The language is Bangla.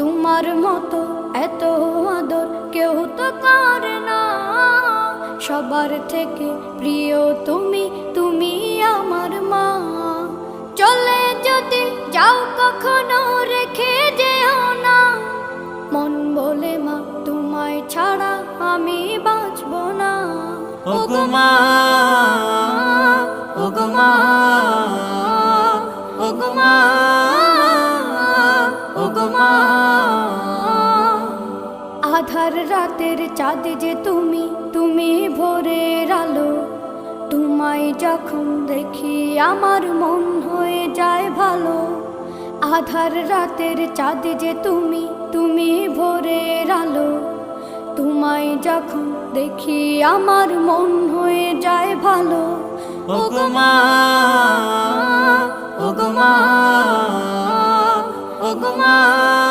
তোমার মতো এত আদর কেউ তো করে না। সবার থেকে প্রিয় তুমি, তুমি আমার মা। চলে যদি যাও কখনো রেখে যেও না, মন বলে মা তোমায় ছাড়া আমি বাঁচব না। ওগো মা, ওগো মা, ওগো মা, ওগো মা। আধার রাতের চাঁদ যে তুমি, তুমি ভোরের আলো। তোমায় যখন দেখি আমার মন হয়ে যায় ভালো। আধার রাতের চাঁদ যে তুমি, তুমি ভোরের আলো। তোমায় যখন দেখি আমার মন হয়ে যায় ভালো। ওগো মা, ওগো মা, ওগো মা।